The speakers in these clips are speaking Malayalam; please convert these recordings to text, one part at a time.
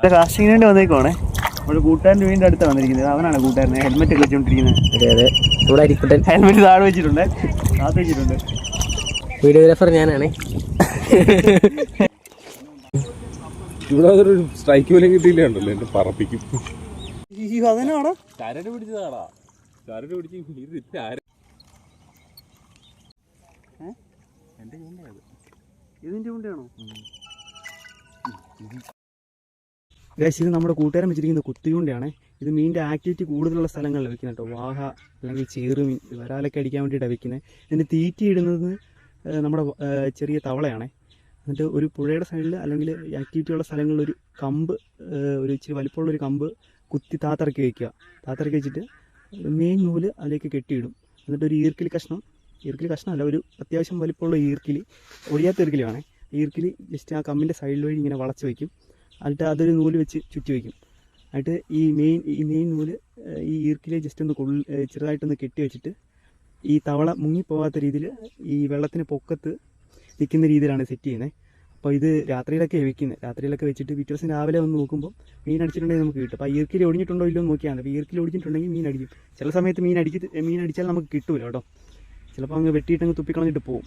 കാസ്റ്റിംഗ് വേണ്ടി വന്നേക്കുവാണേ. നമ്മുടെ കൂട്ടുകാരൻ്റെ വീടിൻ്റെ അടുത്താണ് വന്നിരിക്കുന്നത്. അവനാണ് കൂട്ടുകാരനെ ഹെൽമെറ്റ് ഒക്കെ വെച്ചുകൊണ്ടിരിക്കുന്നത്. അതെ അതെ, ഇവിടെ അരിക്കുട്ടൻ ഹെൽമെറ്റ് താഴെ വെച്ചിട്ടുണ്ട്, കാത്ത് വെച്ചിട്ടുണ്ട്. വീഡിയോഗ്രാഫർ ഞാനാണ്. ഇവിടെ അതൊരു സ്ട്രൈക്ക് പോലും കിട്ടിയില്ലണ്ടല്ലോ, എന്നെ പറപ്പിക്കും. അതിനാണോ കരട് പിടിച്ചതാടാ, കരട് പിടിച്ച് എൻ്റെ ചൂണ്ടയത്. ഇതിൻ്റെ ചൂണ്ടയാണോ? ഗൈസ്, ഇത് നമ്മുടെ കൂട്ടുകാരൻ വെച്ചിരിക്കുന്ന കുത്തിയൂണ്ടയാണ്. ഇത് മീനിൻ്റെ ആക്ടിവിറ്റി കൂടുതലുള്ള സ്ഥലങ്ങളിൽ വെക്കുന്നത് കേട്ടോ. വാഹ അല്ലെങ്കിൽ ചേറുമീൻ, വരാലൊക്കെ അടിക്കാൻ വേണ്ടിയിട്ടാണ് വെക്കുന്നത്. ഇതിൻ്റെ തീറ്റി ഇടുന്നത് നമ്മുടെ ചെറിയ തവളയാണ്. എന്നിട്ട് ഒരു പുഴയുടെ സൈഡിൽ അല്ലെങ്കിൽ ആക്ടിവിറ്റി ഉള്ള സ്ഥലങ്ങളിൽ ഒരു കമ്പ്, ഒരു ഇച്ചിരി വലിപ്പമുള്ളൊരു കമ്പ് കുത്തി താത്തിറക്കി വയ്ക്കുക. താത്തിറക്കി വെച്ചിട്ട് മെയിൻ നൂല് അതിലേക്ക് കെട്ടിയിടും. എന്നിട്ട് ഒരു ഈർക്കിലി കഷ്ണമല്ല, ഒരു അത്യാവശ്യം വലിപ്പമുള്ള ഈർക്കിലി, ഒടിയാത്ത ഈർക്കിലിയാണ്. ഈർക്കിലി ജസ്റ്റ് ആ കമ്പിൻ്റെ സൈഡിൽ വഴി ഇങ്ങനെ വളച്ച് വയ്ക്കും. എന്നിട്ട് അതൊരു നൂല് വെച്ച് ചുറ്റി വയ്ക്കും. എന്നിട്ട് ഈ മെയിൻ നൂല് ഈ ഈർക്കിലെ ജസ്റ്റ് ഒന്ന് ചെറുതായിട്ടൊന്ന് കെട്ടി വെച്ചിട്ട് ഈ തവള മുങ്ങിപ്പോകാത്ത രീതിയിൽ ഈ വെള്ളത്തിന് പൊക്കത്ത് നിൽക്കുന്ന രീതിയിലാണ് സെറ്റ് ചെയ്യുന്നത്. അപ്പോൾ ഇത് രാത്രിയിലൊക്കെ വെക്കുന്നത്. രാത്രിയിലൊക്കെ വെച്ചിട്ട് പിറ്റേ ദിവസം രാവിലെ വന്ന് നോക്കുമ്പോൾ മീൻ അടിച്ചിട്ടുണ്ടെങ്കിൽ നമുക്ക് കിട്ടും. അപ്പോൾ ഈർക്കിൽ ഒടിഞ്ഞിട്ടുണ്ടോ ഇല്ലയോ നോക്കിയാൽ മതി. അപ്പോൾ ഈർക്കിൽ ഒടിഞ്ഞിട്ടുണ്ടെങ്കിൽ മീൻ അടിക്കും. ചില സമയത്ത് മീൻ അടിച്ചാൽ നമുക്ക് കിട്ടൂല കേട്ടോ. ചിലപ്പോൾ അങ്ങ് വെട്ടിയിട്ടങ്ങ് തുപ്പിക്കളഞ്ഞിട്ട് പോകും.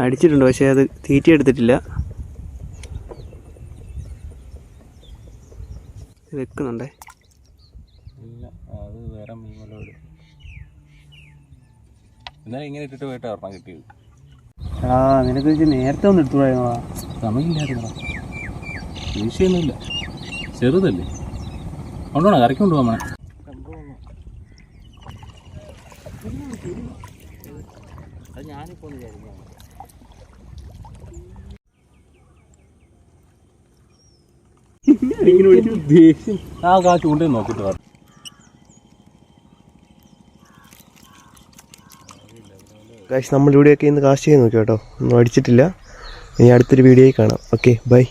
അടിച്ചിട്ടുണ്ട്, പക്ഷേ അത് തീറ്റി എടുത്തിട്ടില്ല. വെക്കുന്നുണ്ടേ. ഇല്ല, അത് വേറെ മീനോട് എന്നാലും ഇങ്ങനെ ഇട്ടിട്ട് പോയിട്ട് ഒരെണ്ണം കിട്ടിയത്. നിനക്ക് വെച്ച് നേരത്തെ ഒന്ന് എടുത്തുകൂടാ? സമയമില്ലായിരുന്നു, വീഴ്ചയൊന്നുമില്ല, ചെറുതല്ലേ. കൊണ്ടുപോകണം, കറിക്ക് കൊണ്ടുപോകാൻ. അത് ഞാനിപ്പോൾ വിചാരിക്കുന്നു ദേഷ്യം ആ ചൂണ്ടയും നോക്കിട്ട് പറഞ്ഞു. ഗൈസ്, നമ്മളിവിടെയൊക്കെ ഇന്ന് കാസ്റ്റ് ചെയ്ത് നോക്കി കേട്ടോ. ഒന്നും അടിച്ചിട്ടില്ല. ഇനി അടുത്തൊരു വീഡിയോയിൽ കാണാം. Okay, by.